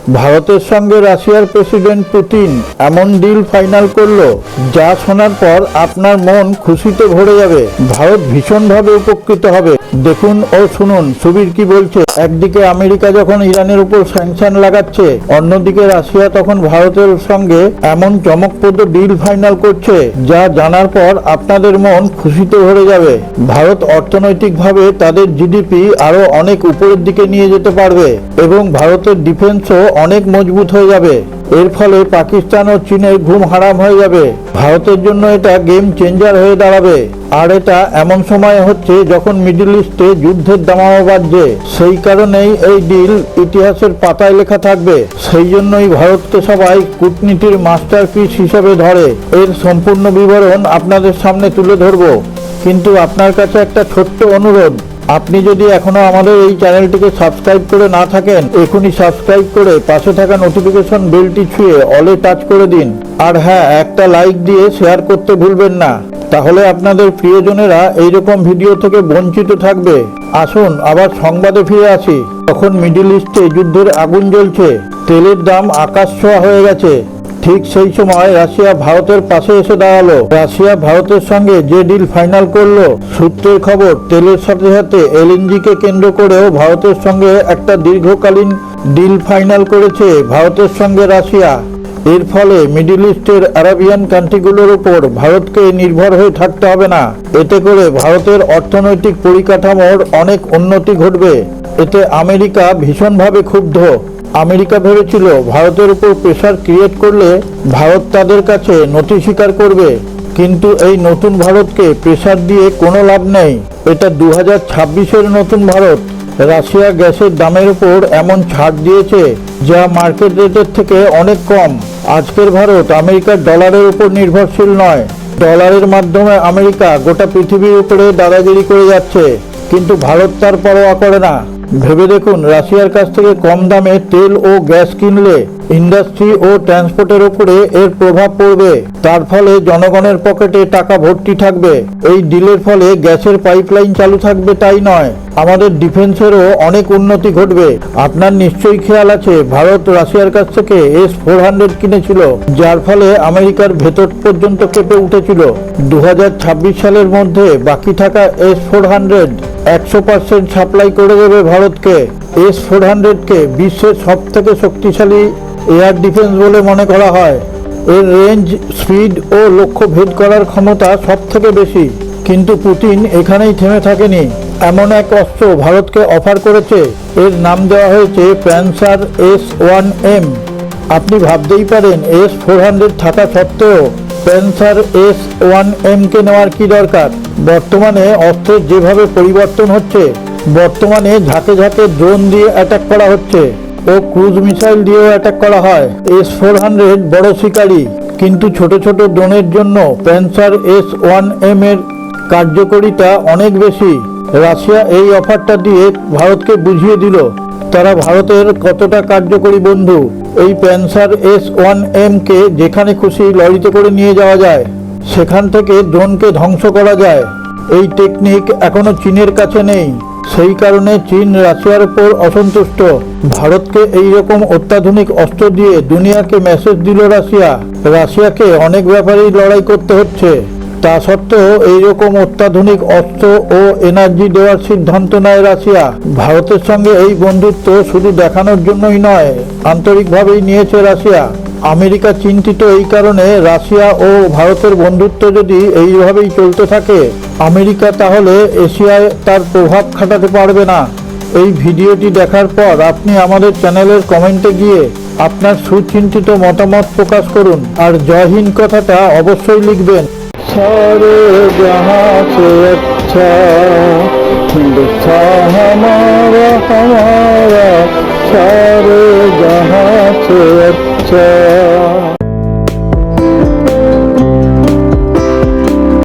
ভারতের সঙ্গে রাশিয়ার প্রেসিডেন্ট পুতিন এমন ডিল ফাইনাল করলো যা শোনার পর আপনার মন খুশিতে ভরে যাবে। ভারত ভীষণভাবে উপকৃত হবে। দেখুন ও শুনুন সুবীর কি বলছে। একদিকে আমেরিকা যখন ইরানের উপর স্যাংশন লাগাচ্ছে, অন্যদিকে রাশিয়া তখন ভারতের সঙ্গে এমন চমকপ্রদ ডিল ফাইনাল করছে যা জানার পর আপনাদের মন খুশিতে ভরে যাবে। ভারত অর্থনৈতিকভাবে তাদের জিডিপি আরো অনেক উপরের দিকে নিয়ে যেতে পারবে এবং ভারতের ডিফেন্সও অনেক মজবুত হয়ে যাবে। এর ফলে পাকিস্তান ও চীনের ঘুম হারাম হয়ে যাবে। ভারতের জন্য এটা গেম চেঞ্জার হয়ে দাঁড়াবে। আর এটা এমন সময় হচ্ছে যখন মিডল ইস্টে যুদ্ধের দামামা বাজছে। সেই কারণেই এই ডিল ইতিহাসের পাতায় লেখা থাকবে। সেই জন্যই ভারতকে সবাই কূটনীতির মাস্টারপিস হিসেবে ধরে। এর সম্পূর্ণ বিবরণ আপনাদের সামনে তুলে ধরব, কিন্তু আপনার কাছে একটা ছোট্ট অনুরোধ। আপনি যদি এখনো আমাদের এই চ্যানেলটিকে সাবস্ক্রাইব করে না থাকেন, এখনই সাবস্ক্রাইব করে পাশে থাকা নোটিফিকেশন বেলটি ছুঁয়ে অলে টাচ করে দিন। আর হ্যাঁ, একটা লাইক দিয়ে শেয়ার করতে ভুলবেন না, তাহলে আপনাদের প্রিয়জনেরা এইরকম ভিডিও থেকে বঞ্চিত থাকবে। আসুন আবার সংবাদে ফিরে আসি। তখন মিডল ইস্টে যুদ্ধের আগুন জ্বলছে, তেলের দাম আকাশ ছোঁয়া হয়ে গেছে। ঠিক সেই সময় রাশিয়া ভারতের পাশে এসে দাঁড়ালো। রাশিয়া ভারতের সঙ্গে যে ডিল ফাইনাল করলো, সূত্রের খবর তেলের সাথে সাথে এলএনজি কে কেন্দ্র করেও ভারতের সঙ্গে একটা দীর্ঘকালীন ডিল ফাইনাল করেছে ভারতের সঙ্গে রাশিয়া। এর ফলে মিডল ইস্টের আরাবিয়ান কান্ট্রিগুলোর উপর ভারতকে নির্ভর হয়ে থাকতে হবে না। এতে করে ভারতের অর্থনৈতিক পরিকাঠামোর অনেক উন্নতি ঘটবে। এতে আমেরিকা ভীষণভাবে ক্ষুব্ধ। আমেরিকা ভেবেছিল ভারতের উপর প্রেসার ক্রিয়েট করলে ভারত তাদের কাছে নথি স্বীকার করবে, কিন্তু এই নতুন ভারতকে প্রেসার দিয়ে কোনো লাভ নেই। এটা 2026-এর নতুন ভারত। রাশিয়া গ্যাসের দামের উপর এমন ছাড় দিয়েছে যা মার্কেট রেটের থেকে অনেক কম। আজকের ভারত আমেরিকার ডলারের উপর নির্ভরশীল নয়। ডলারের মাধ্যমে আমেরিকা গোটা পৃথিবীর উপরে দাদাগিরি করে যাচ্ছে, কিন্তু ভারত তার পরোয়া করে না। ভেবে দেখুন, রাশিয়ার কাছ থেকে কম দামে তেল ও গ্যাস কিনলে ইন্ডাস্ট্রি ও ট্রান্সপোর্টের উপরে এর প্রভাব পড়বে। তার ফলে জনগণের পকেটে টাকা ভর্তি থাকবে। এই ডিলের ফলে গ্যাসের পাইপলাইন চালু থাকবে তাই নয়, আমাদের ডিফেন্সেরও অনেক উন্নতি ঘটবে। আপনার নিশ্চয়ই খেয়াল আছে ভারত রাশিয়ার কাছ থেকে S-400 কিনেছিল, যার ফলে আমেরিকার ভেতর পর্যন্ত কেঁপে উঠেছিল। 2026 সালের মধ্যে বাকি থাকা S-400 100% সাপ্লাই করে দেবে ভারতকে। S-400 কে বিশ্বের সব থেকে শক্তিশালী এয়ার ডিফেন্স বলে মনে করা হয়। এর রেঞ্জ, স্পিড ও লক্ষ্য ভেদ করার ক্ষমতা সব থেকে বেশি। কিন্তু পুতিন এখানেই থেমে থাকেনি। এমন এক অস্ত্র ভারতকে অফার করেছে, এর নাম দেওয়া হয়েছে প্যানসার S-1M। আপনি ভাবতেই পারেন S-400 থাকা সত্ত্বেও প্যানসার S-1M কে নেওয়ার কি দরকার। বর্তমানে অস্ত্রের যেভাবে পরিবর্তন হচ্ছে, বর্তমানে ঝাঁকে ঝাঁকে ড্রোন দিয়ে অ্যাটাক করা হচ্ছে ও ক্রুজ মিসাইল দিয়েও অ্যাটাক করা হয়। S-400 বড় শিকারী, কিন্তু ছোট ছোট ড্রোনের জন্য প্যানসার S-1M এর কার্যকারিতা অনেক বেশি। রাশিয়া এই অফারটা দিয়ে ভারতকে বুঝিয়ে দিল তারা ভারতের কতটা কার্যকরী বন্ধু। এই প্যানসার S-1M কে যেখানে খুশি লরিতে করে নিয়ে যাওয়া যায়, সেখান থেকে ড্রোনকে ধ্বংস করা যায়। এই টেকনিক এখনো চীনের কাছে নেই। সেই কারণে চীন রাশিয়ার উপর অসন্তুষ্ট। ভারতকে এই রকম অত্যাধুনিক অস্ত্র দিয়ে দুনিয়াকে মেসেজ দিল রাশিয়া। রাশিয়াকে অনেক ব্যাপারেই লড়াই করতে হচ্ছে, তা সত্ত্বেও এইরকম অত্যাধুনিক অস্ত্র ও এনার্জি দেওয়ার সিদ্ধান্ত নেয় রাশিয়া। ভারতের সঙ্গে এই বন্ধুত্ব শুধু দেখানোর জন্যই নয়, আন্তরিকভাবেই নিয়েছে রাশিয়া। আমেরিকা চিন্তিত এই কারণে, রাশিয়া ও ভারতের বন্ধুত্ব যদি এইভাবেই চলতে থাকে, আমেরিকা তাহলে এশিয়ায় তার প্রভাব খাটাতে পারবে না। এই ভিডিওটি দেখার পর আপনি আমাদের চ্যানেলের কমেন্টে গিয়ে আপনার সুচিন্তিত মতামত প্রকাশ করুন, আর জয় হিন্দ কথাটা অবশ্যই লিখবেন। सारे जहां से अच्छा हिंदुस्तान हमारा हमारा, सारे जहां से अच्छा।